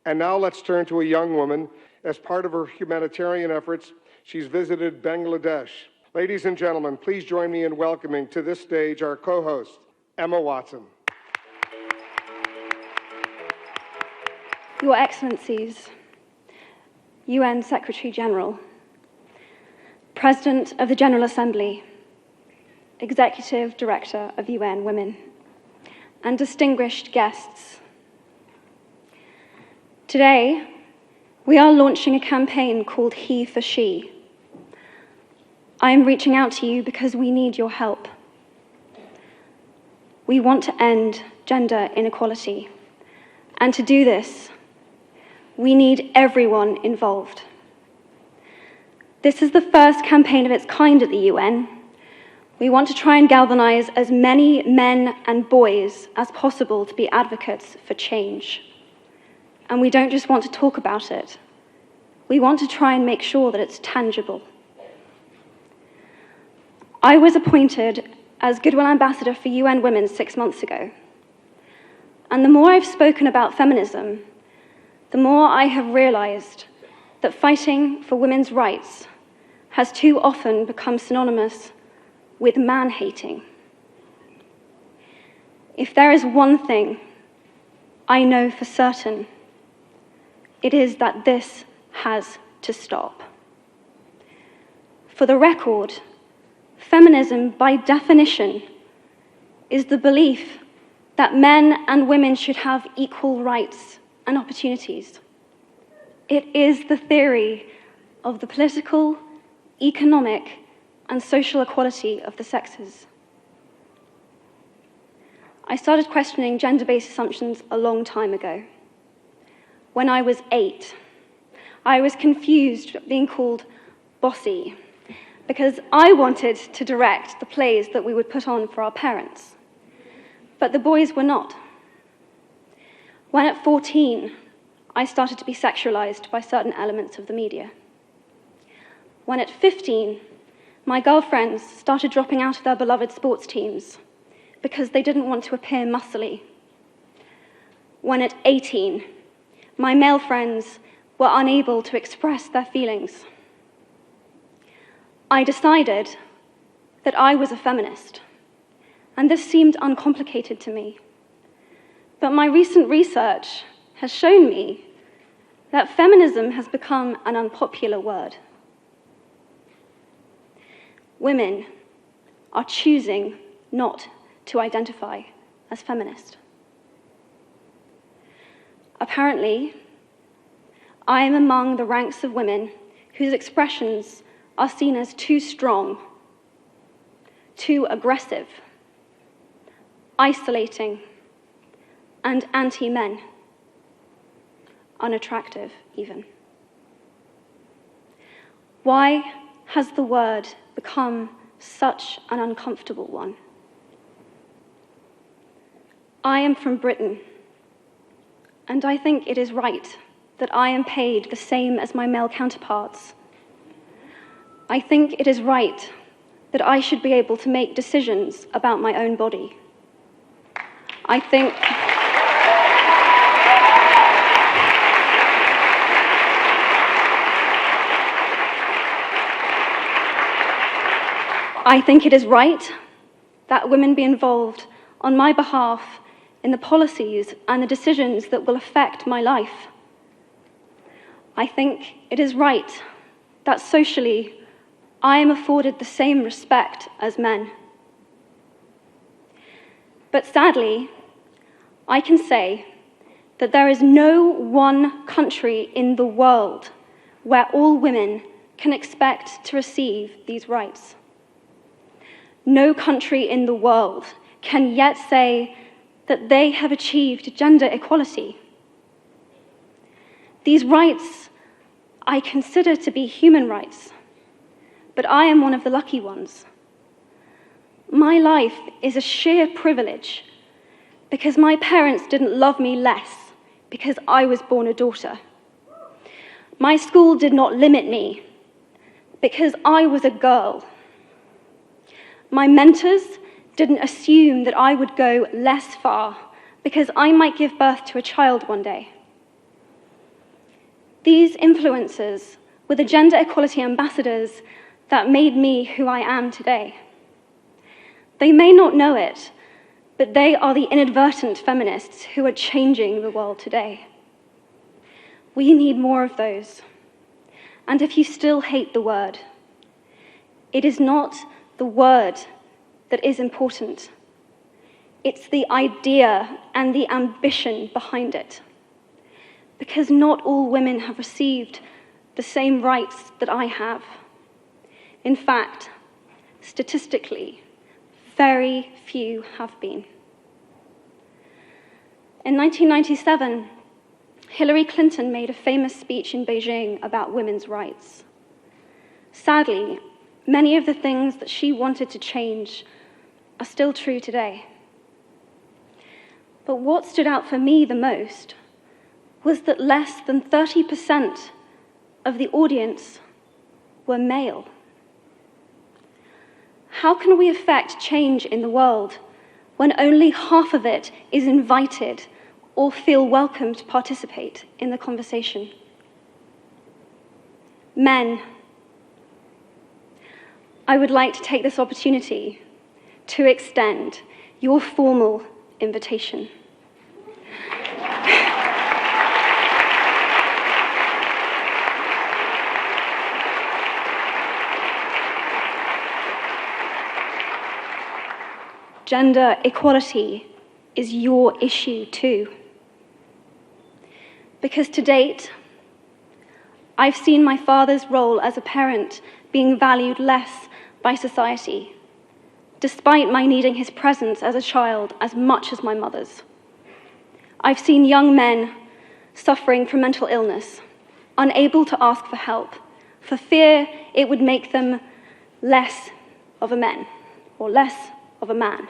And now let's turn to a young woman. As part of her humanitarian efforts, she's visited Bangladesh. Ladies and gentlemen, please join me in welcoming to this stage our co-host, Emma Watson. Your Excellencies, UN Secretary General, President of the General Assembly, Executive Director of UN Women, and distinguished guests. Today, we are launching a campaign called He for She. I am reaching out to you because we need your help. We want to end gender inequality, and to do this, we need everyone involved. This is the first campaign of its kind at the UN. We want to try and galvanize as many men and boys as possible to be advocates for change. And we don't just want to talk about it. We want to try and make sure that it's tangible. I was appointed as Goodwill Ambassador for UN Women 6 months ago. And the more I've spoken about feminism, the more I have realized that fighting for women's rights has too often become synonymous with man-hating. If there is one thing I know for certain, it is that this has to stop. For the record, feminism, by definition, is the belief that men and women should have equal rights and opportunities. It is the theory of the political, economic, and social equality of the sexes. I started questioning gender-based assumptions a long time ago. When I was 8, I was confused being called bossy because I wanted to direct the plays that we would put on for our parents, but the boys were not. When at 14, I started to be sexualized by certain elements of the media. When at 15, my girlfriends started dropping out of their beloved sports teams because they didn't want to appear muscly. When at 18, my male friends were unable to express their feelings. I decided that I was a feminist, and this seemed uncomplicated to me. But my recent research has shown me that feminism has become an unpopular word. Women are choosing not to identify as feminist. Apparently, I am among the ranks of women whose expressions are seen as too strong, too aggressive, isolating, and anti-men, unattractive even. Why has the word become such an uncomfortable one? I am from Britain, and I think it is right that I am paid the same as my male counterparts. I think it is right that I should be able to make decisions about my own body. I think it is right that women be involved on my behalf in the policies and the decisions that will affect my life. I think it is right that socially I am afforded the same respect as men. But sadly, I can say that there is no one country in the world where all women can expect to receive these rights. No country in the world can yet say that they have achieved gender equality. These rights I consider to be human rights, but I am one of the lucky ones. My life is a sheer privilege because my parents didn't love me less because I was born a daughter. My school did not limit me because I was a girl. My mentors didn't assume that I would go less far because I might give birth to a child one day. These influencers were the gender equality ambassadors that made me who I am today. They may not know it, but they are the inadvertent feminists who are changing the world today. We need more of those. And if you still hate the word, it is not the word that is important. It's the idea and the ambition behind it. Because not all women have received the same rights that I have. In fact, statistically, very few have been. In 1997, Hillary Clinton made a famous speech in Beijing about women's rights. Sadly, many of the things that she wanted to change are still true today. But what stood out for me the most was that less than 30% of the audience were male. How can we affect change in the world when only half of it is invited or feel welcome to participate in the conversation? Men, I would like to take this opportunity to extend your formal invitation. Gender equality is your issue too. Because to date, I've seen my father's role as a parent being valued less by society, despite my needing his presence as a child as much as my mother's. I've seen young men suffering from mental illness, unable to ask for help, for fear it would make them less of a man or less of a man.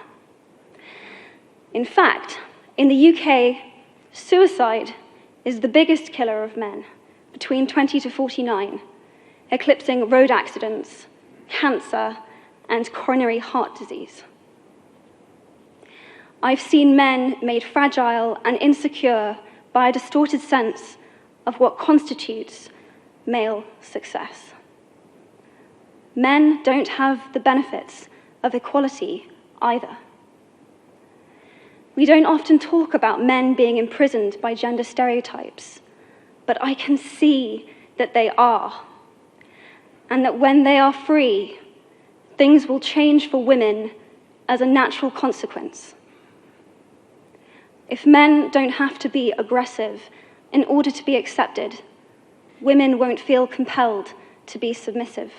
In fact, in the UK, suicide is the biggest killer of men between 20 to 49, eclipsing road accidents, cancer, and coronary heart disease. I've seen men made fragile and insecure by a distorted sense of what constitutes male success. Men don't have the benefits of equality either. We don't often talk about men being imprisoned by gender stereotypes, but I can see that they are, and that when they are free, things will change for women as a natural consequence. If men don't have to be aggressive in order to be accepted, women won't feel compelled to be submissive.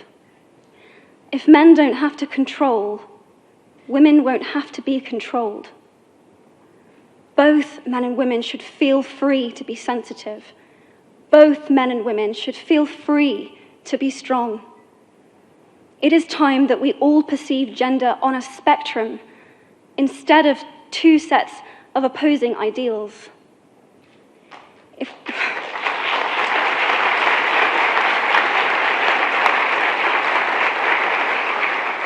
If men don't have to control, women won't have to be controlled. Both men and women should feel free to be sensitive. Both men and women should feel free to be strong. It is time that we all perceive gender on a spectrum instead of two sets of opposing ideals.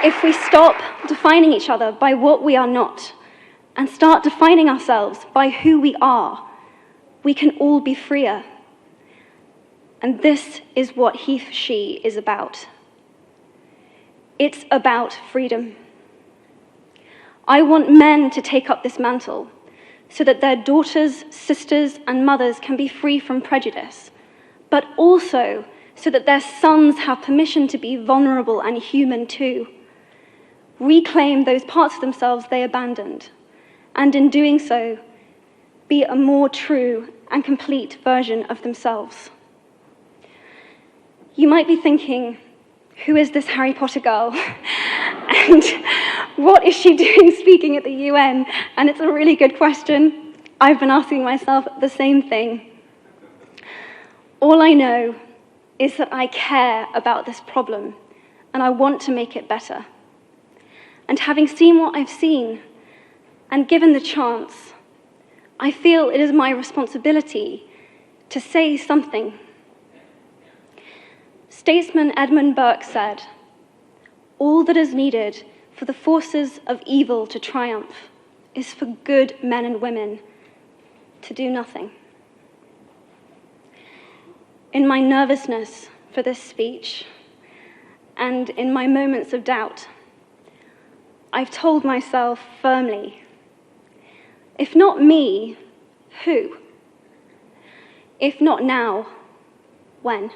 If we stop defining each other by what we are not, and start defining ourselves by who we are, we can all be freer. And this is what he, she is about. It's about freedom. I want men to take up this mantle so that their daughters, sisters, and mothers can be free from prejudice, but also so that their sons have permission to be vulnerable and human too. Reclaim those parts of themselves they abandoned, and in doing so, be a more true and complete version of themselves. You might be thinking, who is this Harry Potter girl? And what is she doing speaking at the UN? And it's a really good question. I've been asking myself the same thing. All I know is that I care about this problem, and I want to make it better. And having seen what I've seen, and given the chance, I feel it is my responsibility to say something. Statesman Edmund Burke said, "All that is needed for the forces of evil to triumph is for good men and women to do nothing." In my nervousness for this speech, and in my moments of doubt, I've told myself firmly, if not me, who? If not now, when?